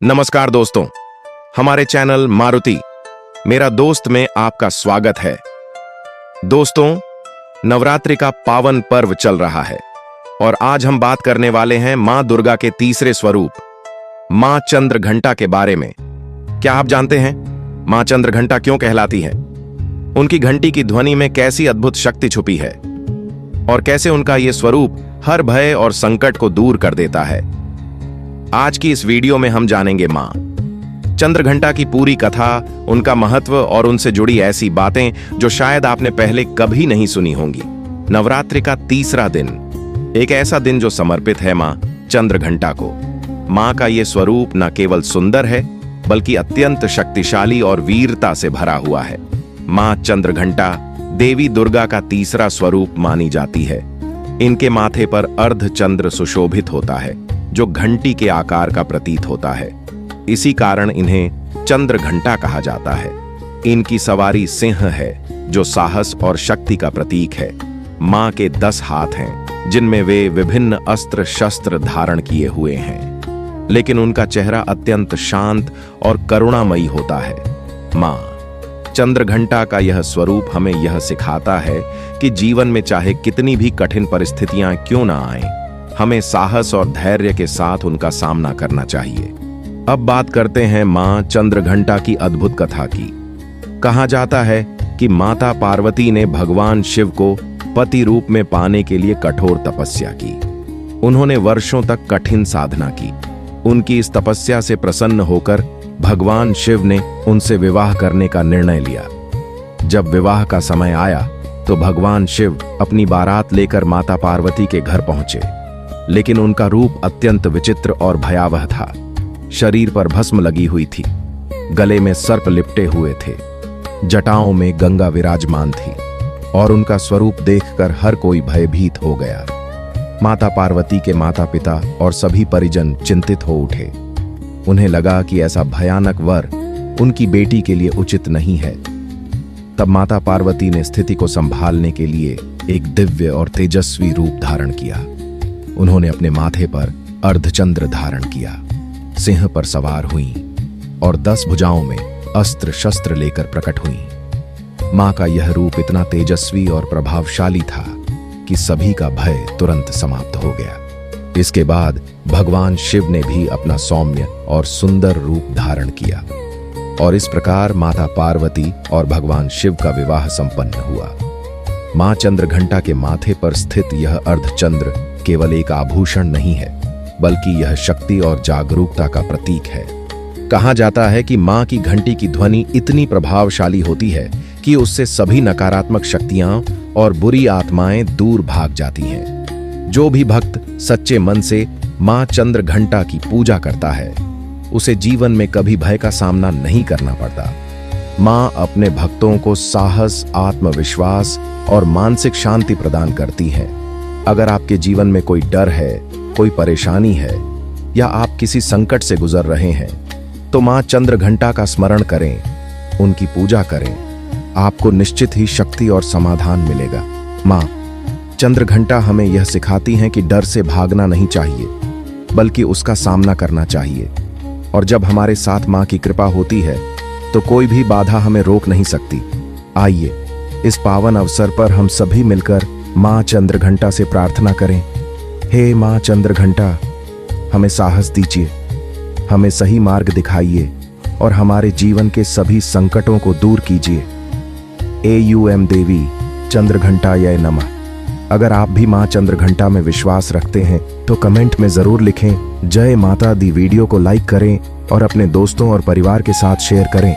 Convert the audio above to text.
नमस्कार दोस्तों, हमारे चैनल मारुति मेरा दोस्त में आपका स्वागत है। दोस्तों, नवरात्रि का पावन पर्व चल रहा है और आज हम बात करने वाले हैं मां दुर्गा के तीसरे स्वरूप मां चंद्रघंटा के बारे में। क्या आप जानते हैं मां चंद्रघंटा क्यों कहलाती है? उनकी घंटी की ध्वनि में कैसी अद्भुत शक्ति छुपी है और कैसे उनका यह स्वरूप हर भय और संकट को दूर कर देता है। आज की इस वीडियो में हम जानेंगे मां चंद्रघंटा की पूरी कथा, उनका महत्व और उनसे जुड़ी ऐसी बातें जो शायद आपने पहले कभी नहीं सुनी होंगी। नवरात्रि का तीसरा दिन, एक ऐसा दिन जो समर्पित है मां चंद्रघंटा को। मां का यह स्वरूप न केवल सुंदर है बल्कि अत्यंत शक्तिशाली और वीरता से भरा हुआ है। मां चंद्रघंटा देवी दुर्गा का तीसरा स्वरूप मानी जाती है। इनके माथे पर अर्धचंद्र सुशोभित होता है जो घंटी के आकार का प्रतीत होता है। इसी कारण इन्हें चंद्रघंटा कहा जाता है। इनकी सवारी सिंह है जो साहस और शक्ति का प्रतीक है। मां के 10 हाथ हैं जिनमें वे विभिन्न अस्त्र शस्त्र धारण किए हुए हैं, लेकिन उनका चेहरा अत्यंत शांत और करुणामयी होता है। मां चंद्रघंटा का यह स्वरूप हमें यह सिखाता है कि जीवन में चाहे कितनी भी कठिन परिस्थितियां क्यों ना आएं, हमें साहस और धैर्य के साथ उनका सामना करना चाहिए। अब बात करते हैं मां चंद्रघंटा की अद्भुत कथा की। कहा जाता है कि माता पार्वती ने भगवान शिव को पति रूप में पाने के लिए कठोर तपस्या की। उन्होंने वर्षों तक कठिन साधना की। उनकी इस तपस्या से प्रसन्न होकर भगवान शिव ने उनसे विवाह करने का निर्णय लिया। जब विवाह का समय आया तो भगवान शिव अपनी बारात लेकर माता पार्वती के घर पहुंचे, लेकिन उनका रूप अत्यंत विचित्र और भयावह था। शरीर पर भस्म लगी हुई थी, गले में सर्प लिपटे हुए थे, जटाओं में गंगा विराजमान थी और उनका स्वरूप देखकर हर कोई भयभीत हो गया। माता पार्वती के माता पिता और सभी परिजन चिंतित हो उठे। उन्हें लगा कि ऐसा भयानक वर उनकी बेटी के लिए उचित नहीं है। तब माता पार्वती ने स्थिति को संभालने के लिए एक दिव्य और तेजस्वी रूप धारण किया। उन्होंने अपने माथे पर अर्धचंद्र धारण किया, सिंह पर सवार हुईं और 10 भुजाओं में अस्त्र शस्त्र लेकर प्रकट हुईं। मां का यह रूप इतना तेजस्वी और प्रभावशाली था कि सभी का भय तुरंत समाप्त हो गया। इसके बाद भगवान शिव ने भी अपना सौम्य और सुंदर रूप धारण किया और इस प्रकार माता पार्वती और भगवान शिव का विवाह संपन्न हुआ। मां चंद्रघंटा के माथे पर स्थित यह अर्धचंद्र केवल एक आभूषण नहीं है, बल्कि यह शक्ति और जागरूकता का प्रतीक है। कहा जाता है कि मां की घंटी की ध्वनि इतनी प्रभावशाली होती है कि उससे सभी नकारात्मक शक्तियां और बुरी आत्माएं दूर भाग जाती हैं। जो भी भक्त सच्चे मन से मां चंद्रघंटा की पूजा करता है, उसे जीवन में कभी भय का सामना नहीं करना पड़ता। मां अपने भक्तों को साहस, आत्मविश्वास और मानसिक शांति प्रदान करती है। अगर आपके जीवन में कोई डर है, कोई परेशानी है या आप किसी संकट से गुजर रहे हैं, तो मां चंद्रघंटा का स्मरण करें, उनकी पूजा करें। आपको निश्चित ही शक्ति और समाधान मिलेगा। मां चंद्रघंटा हमें यह सिखाती हैं कि डर से भागना नहीं चाहिए, बल्कि उसका सामना करना चाहिए। और जब हमारे साथ मां की कृपा होती है तो कोई भी बाधा हमें रोक नहीं सकती। आइए इस पावन अवसर पर हम सभी मिलकर मां चंद्रघंटा से प्रार्थना करें। हे मां चंद्रघंटा, हमें साहस दीजिए, हमें सही मार्ग दिखाइए और हमारे जीवन के सभी संकटों को दूर कीजिए। AUM देवी चंद्रघंटायै नमः। अगर आप भी मां चंद्रघंटा में विश्वास रखते हैं तो कमेंट में जरूर लिखें जय माता दी। वीडियो को लाइक करें और अपने दोस्तों और परिवार के साथ शेयर करें।